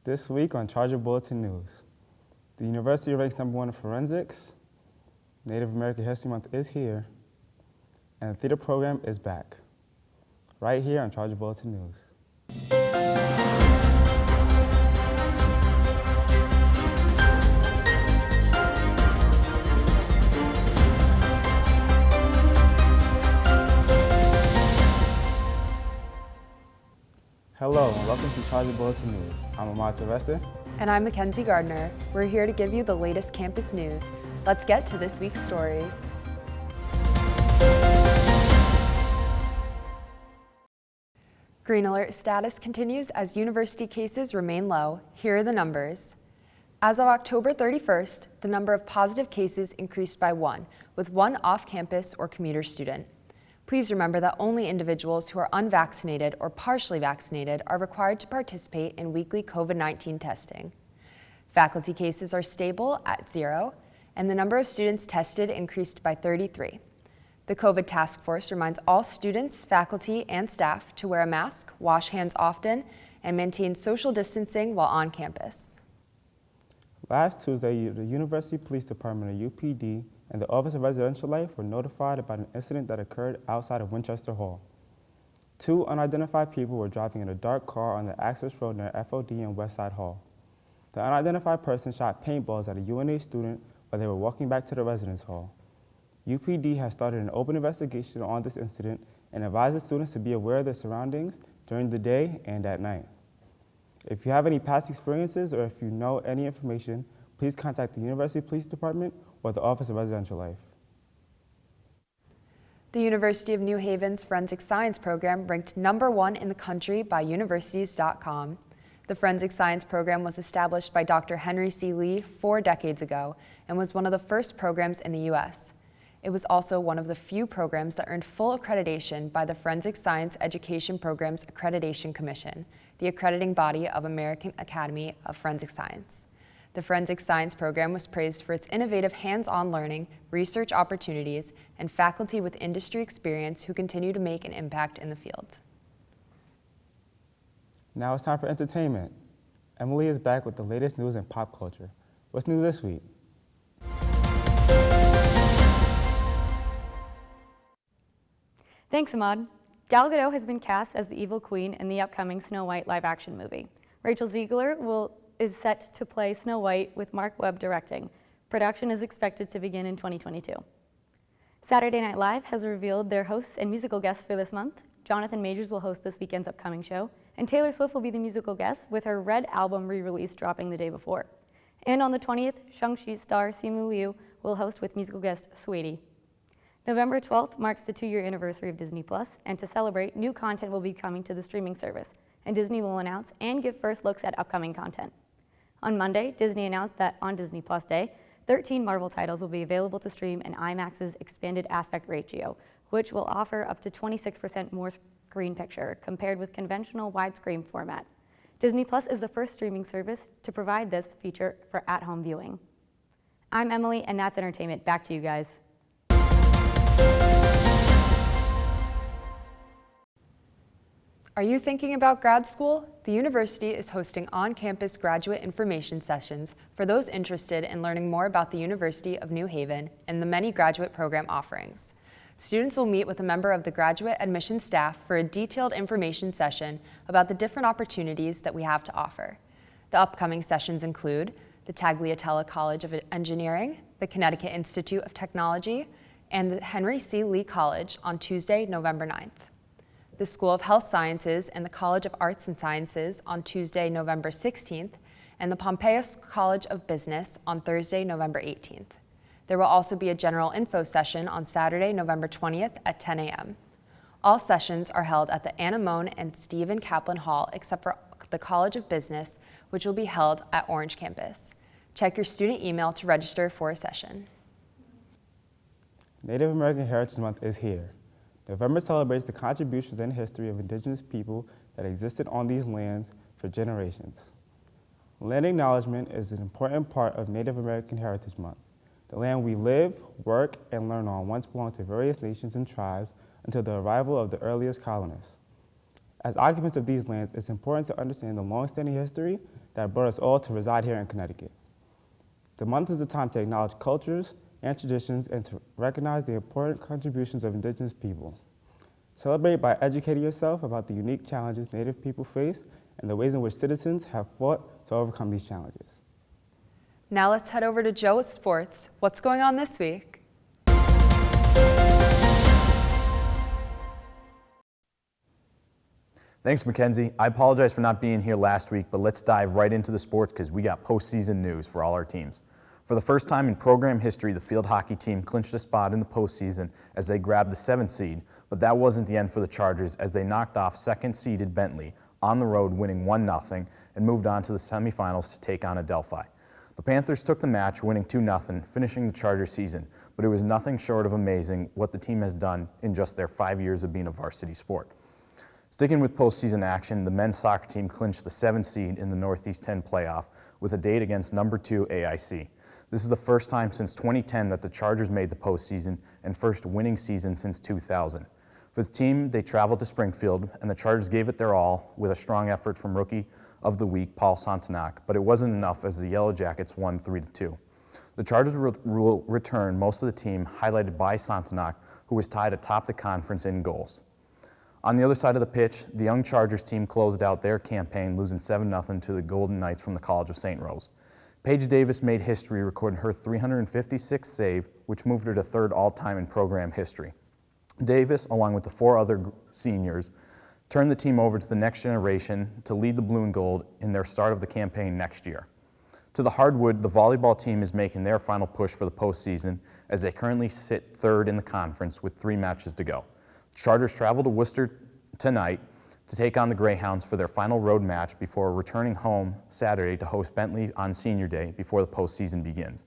This week on Charge of Bulletin News, the university ranks #1 in forensics, Native American History Month is here, and the theater program is back. Right here on Charge of Bulletin News. Hello, and welcome to Charge of Bulletin News. I'm Ahmad Sylvester. And I'm Mackenzie Gardner. We're here to give you the latest campus news. Let's get to this week's stories. Green alert status continues as university cases remain low. Here are the numbers. As of October 31st, the number of positive cases increased by 1, with 1 off-campus or commuter student. Please remember that only individuals who are unvaccinated or partially vaccinated are required to participate in weekly COVID-19 testing. Faculty cases are stable at 0, and the number of students tested increased by 33. The COVID task force reminds all students, faculty, and staff to wear a mask, wash hands often, and maintain social distancing while on campus. Last Tuesday, the University Police Department of UPD and the Office of Residential Life were notified about an incident that occurred outside of Winchester Hall. 2 unidentified people were driving in a dark car on the access road near FOD and Westside Hall. The unidentified person shot paintballs at a UNH student while they were walking back to the residence hall. UPD has started an open investigation on this incident and advises students to be aware of their surroundings during the day and at night. If you have any past experiences or if you know any information, please contact the University Police Department or the Office of Residential Life. The University of New Haven's Forensic Science program ranked #1 in the country by universities.com. The Forensic Science program was established by Dr. Henry C. Lee 4 decades ago and was one of the first programs in the U.S. It was also one of the few programs that earned full accreditation by the Forensic Science Education Programs Accreditation Commission, the accrediting body of American Academy of Forensic Science. The Forensic Science program was praised for its innovative hands-on learning, research opportunities, and faculty with industry experience who continue to make an impact in the field. Now it's time for entertainment. Emily is back with the latest news in pop culture. What's new this week? Thanks, Ahmad. Gal Gadot has been cast as the evil queen in the upcoming Snow White live-action movie. Rachel Zegler is set to play Snow White with Mark Webb directing. Production is expected to begin in 2022. Saturday Night Live has revealed their hosts and musical guests for this month. Jonathan Majors will host this weekend's upcoming show, and Taylor Swift will be the musical guest with her Red album re-release dropping the day before. And on the 20th, Shang-Chi star Simu Liu will host with musical guest Saweetie. November 12th marks the 2-year anniversary of Disney+, and to celebrate, new content will be coming to the streaming service, and Disney will announce and give first looks at upcoming content. On Monday, Disney announced that on Disney Plus Day, 13 Marvel titles will be available to stream in IMAX's expanded aspect ratio, which will offer up to 26% more screen picture compared with conventional widescreen format. Disney Plus is the first streaming service to provide this feature for at-home viewing. I'm Emily, and that's entertainment. Back to you guys. Are you thinking about grad school? The university is hosting on-campus graduate information sessions for those interested in learning more about the University of New Haven and the many graduate program offerings. Students will meet with a member of the graduate admission staff for a detailed information session about the different opportunities that we have to offer. The upcoming sessions include the Tagliatella College of Engineering, the Connecticut Institute of Technology, and the Henry C. Lee College on Tuesday, November 9th. The School of Health Sciences and the College of Arts and Sciences on Tuesday, November 16th, and the Pompeius College of Business on Thursday, November 18th. There will also be a general info session on Saturday, November 20th at 10 a.m. All sessions are held at the Anna Moan and Stephen Kaplan Hall, except for the College of Business, which will be held at Orange Campus. Check your student email to register for a session. Native American Heritage Month is here. November celebrates the contributions and history of indigenous people that existed on these lands for generations. Land acknowledgement is an important part of Native American Heritage Month. The land we live, work, and learn on once belonged to various nations and tribes until the arrival of the earliest colonists. As occupants of these lands, it's important to understand the long-standing history that brought us all to reside here in Connecticut. The month is a time to acknowledge cultures and traditions and to recognize the important contributions of Indigenous people. Celebrate by educating yourself about the unique challenges Native people face and the ways in which citizens have fought to overcome these challenges. Now let's head over to Joe with sports. What's going on this week? Thanks, Mackenzie. I apologize for not being here last week, but let's dive right into the sports because we got postseason news for all our teams. For the first time in program history, the field hockey team clinched a spot in the postseason as they grabbed the 7th seed, but that wasn't the end for the Chargers as they knocked off second-seeded Bentley on the road, winning 1-0, and moved on to the semifinals to take on Adelphi. The Panthers took the match, winning 2-0, finishing the Chargers season, but it was nothing short of amazing what the team has done in just their 5 years of being a varsity sport. Sticking with postseason action, the men's soccer team clinched the 7th seed in the Northeast 10 playoff with a date against number 2 AIC. This is the first time since 2010 that the Chargers made the postseason and first winning season since 2000. For the team, they traveled to Springfield, and the Chargers gave it their all with a strong effort from Rookie of the Week, Paul Santanak, but it wasn't enough as the Yellow Jackets won 3-2. The Chargers will return most of the team, highlighted by Santanak, who was tied atop the conference in goals. On the other side of the pitch, the young Chargers team closed out their campaign, losing 7-0 to the Golden Knights from the College of St. Rose. Paige Davis made history, recording her 356th save, which moved her to third all-time in program history. Davis, along with the 4 other seniors, turned the team over to the next generation to lead the Blue and Gold in their start of the campaign next year. To the hardwood, the volleyball team is making their final push for the postseason as they currently sit third in the conference with 3 matches to go. Chargers travel to Worcester tonight to take on the Greyhounds for their final road match before returning home Saturday to host Bentley on Senior Day before the postseason begins.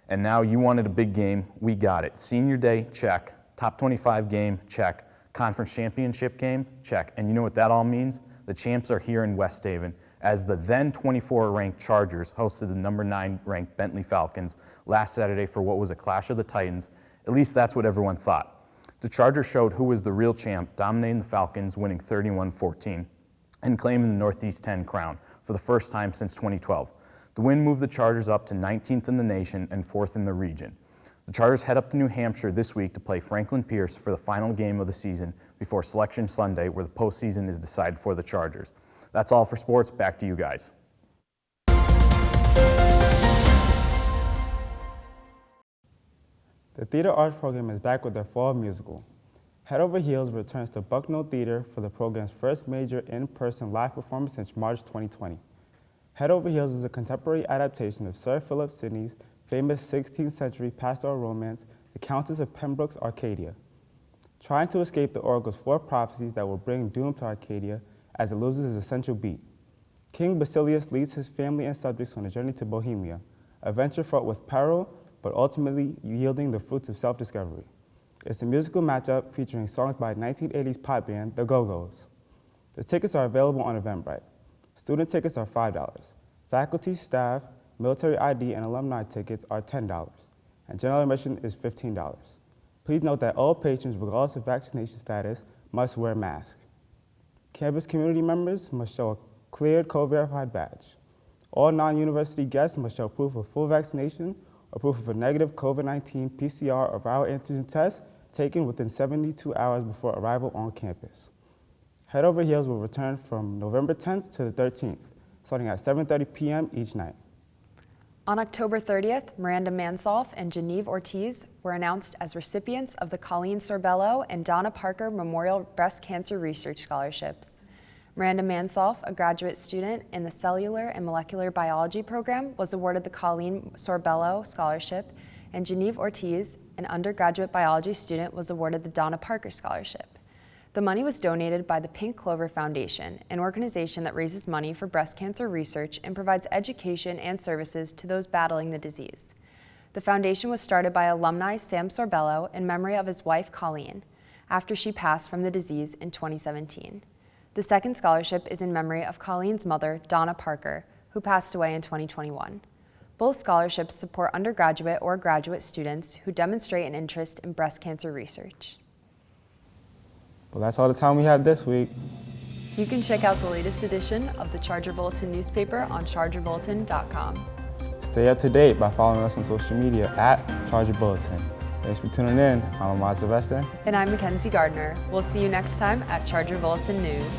And now you wanted a big game, we got it. Senior Day, check. Top 25 game, check. Conference championship game, check. And you know what that all means? The champs are here in West Haven as the then 24-ranked Chargers hosted the number 9-ranked Bentley Falcons last Saturday for what was a clash of the Titans. At least that's what everyone thought. The Chargers showed who was the real champ, dominating the Falcons, winning 31-14, and claiming the Northeast 10 crown for the first time since 2012. The win moved the Chargers up to 19th in the nation and 4th in the region. The Chargers head up to New Hampshire this week to play Franklin Pierce for the final game of the season before Selection Sunday, where the postseason is decided for the Chargers. That's all for sports. Back to you guys. The Theater Arts program is back with their fall musical. Head Over Heels returns to Bucknell Theater for the program's first major in-person live performance since March 2020. Head Over Heels is a contemporary adaptation of Sir Philip Sidney's famous 16th century pastoral romance, The Countess of Pembroke's Arcadia. Trying to escape the oracle's 4 prophecies that will bring doom to Arcadia as it loses its essential beat, King Basilius leads his family and subjects on a journey to Bohemia, a venture fraught with peril, but ultimately yielding the fruits of self-discovery. It's a musical matchup featuring songs by 1980s pop band The Go-Go's. The tickets are available on Eventbrite. Student tickets are $5. Faculty, staff, military ID, and alumni tickets are $10, and general admission is $15. Please note that all patrons, regardless of vaccination status, must wear masks. Campus community members must show a cleared COVID-verified badge. All non-university guests must show proof of full vaccination or proof of a negative COVID-19 PCR or viral antigen test taken within 72 hours before arrival on campus. Head Over Heels will return from November 10th to the 13th, starting at 7:30 p.m. each night. On October 30th, Miranda Mansolf and Genevieve Ortiz were announced as recipients of the Colleen Sorbello and Donna Parker Memorial Breast Cancer Research Scholarships. Miranda Mansolf, a graduate student in the Cellular and Molecular Biology program, was awarded the Colleen Sorbello Scholarship, and Genevieve Ortiz, an undergraduate biology student, was awarded the Donna Parker Scholarship. The money was donated by the Pink Clover Foundation, an organization that raises money for breast cancer research and provides education and services to those battling the disease. The foundation was started by alumni Sam Sorbello in memory of his wife Colleen, after she passed from the disease in 2017. The second scholarship is in memory of Colleen's mother, Donna Parker, who passed away in 2021. Both scholarships support undergraduate or graduate students who demonstrate an interest in breast cancer research. Well, that's all the time we have this week. You can check out the latest edition of the Charger Bulletin newspaper on chargerbulletin.com. Stay up to date by following us on social media at Charger Bulletin. Thanks for tuning in. I'm Ahmad Sylvester. And I'm Mackenzie Gardner. We'll see you next time at Charger Bulletin News.